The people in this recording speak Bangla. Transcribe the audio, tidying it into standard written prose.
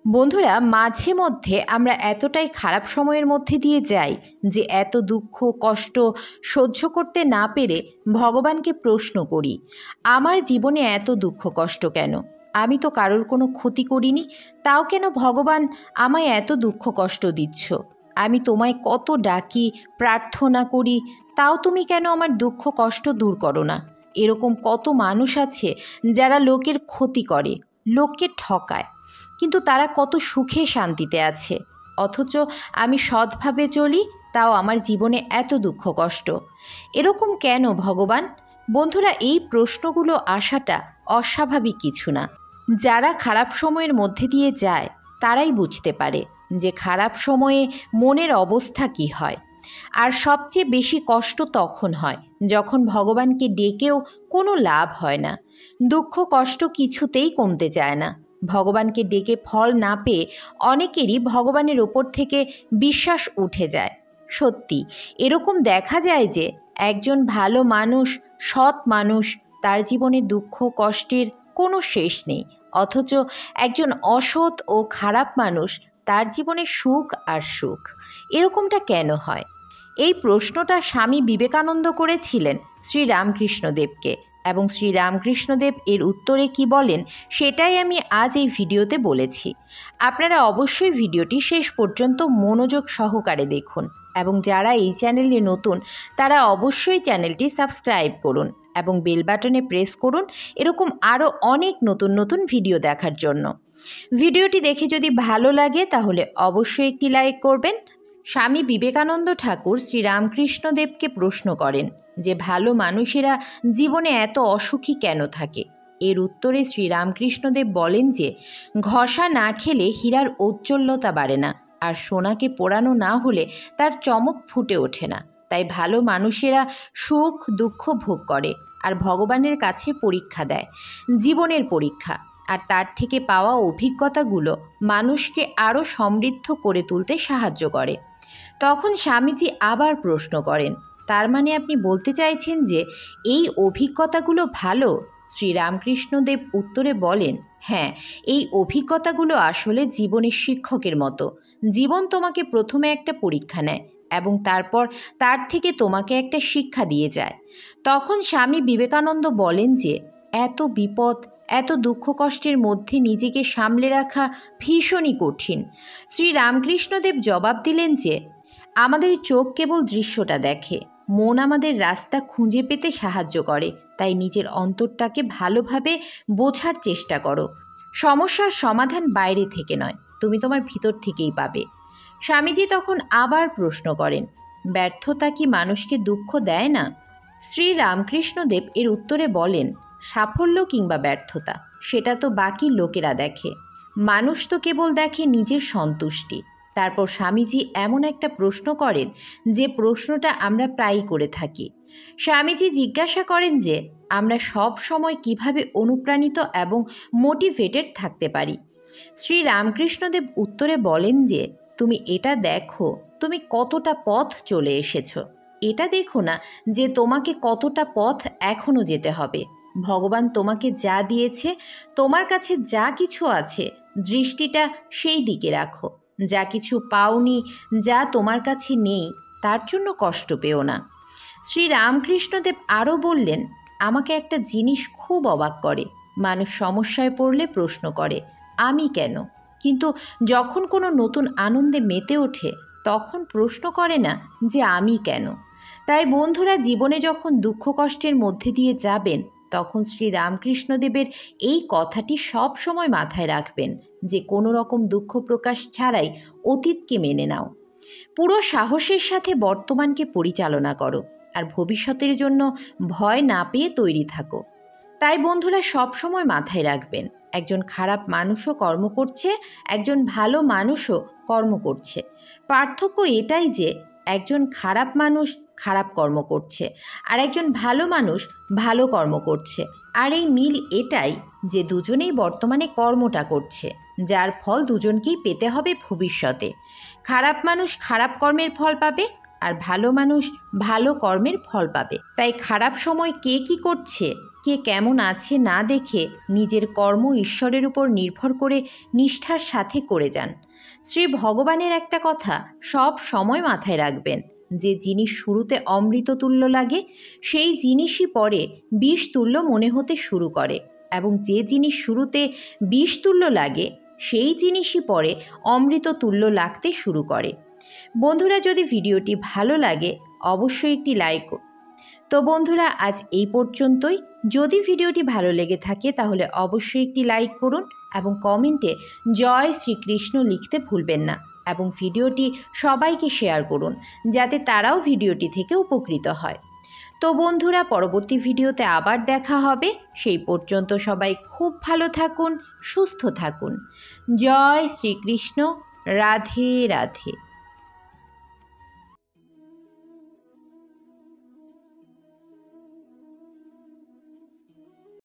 বন্ধুরা, মাঝে মধ্যে আমরা এতটাই খারাপ সময়ের মধ্যে দিয়ে যাই যে এত দুঃখ কষ্ট সহ্য করতে না পেরে ভগবানকে প্রশ্ন করি, আমার জীবনে এত দুঃখ কষ্ট কেন? আমি তো কারোর কোনো ক্ষতি করিনি, তাও কেন ভগবান আমায় এত দুঃখ কষ্ট দিচ্ছ? আমি তোমায় কত ডাকি, প্রার্থনা করি, তাও তুমি কেন আমার দুঃখ কষ্ট দূর করো না? এরকম কত মানুষ আছে যারা লোকের ক্ষতি করে, লোককে ঠকায়, কিন্তু তারা কত সুখে শান্তিতে আছে। অথচ আমি সৎভাবে চলি, তাও আমার জীবনে এত দুঃখ কষ্ট। এরকম কেন ভগবান? বন্ধুরা, এই প্রশ্নগুলো আসাটা অস্বাভাবিক কিছু না। যারা খারাপ সময়ের মধ্যে দিয়ে যায় তারাই বুঝতে পারে যে খারাপ সময়ে মনের অবস্থা কী হয়। আর সবচেয়ে বেশি কষ্ট তখন হয় যখন ভগবানকে ডেকেও কোনো লাভ হয় না। দুঃখ কষ্ট কিছুতেই কমতে চায় না। ভগবানকে ডেকে ফল না পেয়ে অনেকেরই ভগবানের ওপর থেকে বিশ্বাস উঠে যায়। সত্যি এরকম দেখা যায় যে একজন ভালো মানুষ, সৎ মানুষ, তার জীবনে দুঃখ কষ্টের কোনো শেষ নেই। অথচ একজন অসৎ ও খারাপ মানুষ, তার জীবনে সুখ আর সুখ। এরকমটা কেন হয়? এই প্রশ্নটা স্বামী বিবেকানন্দ করেছিলেন শ্রীরামকৃষ্ণদেবকে, এবং শ্রীরামকৃষ্ণদেব এর উত্তরে কি বলেন সেটাই আমি আজ এই ভিডিওতে বলেছি। আপনারা অবশ্যই ভিডিওটি শেষ পর্যন্ত মনোযোগ সহকারে দেখুন, এবং যারা এই চ্যানেলে নতুন তারা অবশ্যই চ্যানেলটি সাবস্ক্রাইব করুন এবং বেল বাটনে প্রেস করুন এরকম আরও অনেক নতুন নতুন ভিডিও দেখার জন্য। ভিডিওটি দেখে যদি ভালো লাগে তাহলে অবশ্যই একটি লাইক করবেন। স্বামী বিবেকানন্দ ঠাকুর শ্রীরামকৃষ্ণদেবকে প্রশ্ন করেন যে ভালো মানুষেরা জীবনে এত অসুখী কেন থাকে। এর উত্তরে শ্রীরামকৃষ্ণদেব বলেন যে ঘষা না খেলে হীরার ঔজ্জ্বল্যতা বাড়ে না, আর সোনাকে পোড়ানো না হলে তার চমক ফুটে ওঠে না। তাই ভালো মানুষেরা সুখ দুঃখ ভোগ করে আর ভগবানের কাছে পরীক্ষা দেয়, জীবনের পরীক্ষা। আর তার থেকে পাওয়া অভিজ্ঞতাগুলো মানুষকে আরও সমৃদ্ধ করে তুলতে সাহায্য করে। তখন স্বামীজি আবার প্রশ্ন করেন, তার মানে আপনি বলতে চাইছেন যে এই অভিজ্ঞতাগুলো ভালো? শ্রীরামকৃষ্ণদেব উত্তরে বলেন, হ্যাঁ, এই অভিজ্ঞতাগুলো আসলে জীবনের শিক্ষকের মতো। জীবন তোমাকে প্রথমে একটা পরীক্ষা নেয় এবং তারপর তার থেকে তোমাকে একটা শিক্ষা দিয়ে যায়। তখন স্বামী বিবেকানন্দ বলেন যে এত বিপদ, এত দুঃখ কষ্টের মধ্যে নিজেকে সামলে রাখা ভীষণই কঠিন। শ্রীরামকৃষ্ণদেব জবাব দিলেন যে আমাদের চোখ কেবল দৃশ্যটা দেখে, মন আমাদের রাস্তা খুঁজে পেতে সাহায্য করে। তাই নিজের অন্তরটাকে ভালোভাবে বোঝার চেষ্টা করো। সমস্যার সমাধান বাইরে থেকে নয়, তুমি তোমার ভিতর থেকেই পাবে। স্বামীজি তখন আবার প্রশ্ন করেন, ব্যর্থতা কি মানুষকে দুঃখ দেয় না? শ্রীরামকৃষ্ণদেব এর উত্তরে বলেন, সাফল্য কিংবা ব্যর্থতা সেটা তো বাকি লোকেরা দেখে, মানুষ তো কেবল দেখে নিজের সন্তুষ্টি। তারপর স্বামীজি এমন একটা প্রশ্ন করেন যে প্রশ্নটা আমরা প্রায়ই করে থাকি। স্বামীজি জিজ্ঞাসা করেন যে আমরা সব সময় কিভাবে অনুপ্রাণিত এবং মোটিভেটেড থাকতে পারি। শ্রীরামকৃষ্ণদেব উত্তরে বলেন যে তুমি এটা দেখো তুমি কতটা পথ চলে এসেছো, এটা দেখো না যে তোমাকে কতটা পথ এখনও যেতে হবে। ভগবান তোমাকে যা দিয়েছে, তোমার কাছে যা কিছু আছে, দৃষ্টিটা সেই দিকে রাখো। যা কিছু পাওনি, যা তোমার কাছে নেই, তার জন্য কষ্ট পেও না। শ্রীরামকৃষ্ণদেব আরও বললেন, আমাকে একটা জিনিস খুব অবাক করে, মানুষ সমস্যায় পড়লে প্রশ্ন করে আমি কেন, কিন্তু যখন কোনো নতুন আনন্দে মেতে ওঠে তখন প্রশ্ন করে না যে আমি কেন। তাই বন্ধুরা, জীবনে যখন দুঃখ কষ্টের মধ্যে দিয়ে যাবেন তখন শ্রীরামকৃষ্ণদেবের এই কথাটি সব সময় মাথায় রাখবেন যে কোনো রকম দুঃখ প্রকাশ ছাড়াই অতীতকে মেনে নাও। পুরো সাহসের সাথে বর্তমানকে পরিচালনা করো আর ভবিষ্যতের জন্য ভয় না পেয়ে তৈরি থাকো। তাই বন্ধুরা, সব সময় মাথায় রাখবেন একজন খারাপ মানুষও কর্ম করছে, একজন ভালো মানুষও কর্ম করছে। পার্থক্য এটাই যে একজন খারাপ মানুষ খারাপ কর্ম করছে আর একজন ভালো মানুষ ভালো কর্ম করছে। আর এই মিল এটাই যে দুজনেই বর্তমানে কর্মটা করছে, যার ফল দুজনকেই পেতে হবে ভবিষ্যতে। খারাপ মানুষ খারাপ কর্মের ফল পাবে আর ভালো মানুষ ভালো কর্মের ফল পাবে। তাই খারাপ সময় কে কি করছে, কে কেমন আছে না দেখে নিজের কর্ম ঈশ্বরের উপর নির্ভর করে নিষ্ঠার সাথে করে যান। শ্রী ভগবানের একটা কথা সব সময় মাথায় রাখবেন, যে জিনিস শুরুতে অমৃত তুল্য লাগে সেই জিনিসই পরে বিষ তুল্য মনে হতে শুরু করে, এবং যে জিনিস শুরুতে বিষ তুল্য লাগে সেই জিনিসই পরে অমৃত তুল্য লাগতে শুরু করে। বন্ধুরা, যদি ভিডিওটি ভালো লাগে অবশ্যই একটি লাইক করুন। তো বন্ধুরা, আজ এই পর্যন্তই। যদি ভিডিওটি ভালো লেগে থাকে তাহলে অবশ্যই একটি লাইক করুন এবং কমেন্টে জয় শ্রীকৃষ্ণ লিখতে ভুলবেন না, এবং ভিডিওটি সবাইকে শেয়ার করুন যাতে তারাও ভিডিওটি থেকে উপকৃত হয়। তো বন্ধুরা, পরবর্তী ভিডিওতে আবার দেখা হবে। সেই পর্যন্ত সবাই খুব ভালো থাকুন, সুস্থ থাকুন। জয় শ্রীকৃষ্ণ। রাধে রাধে।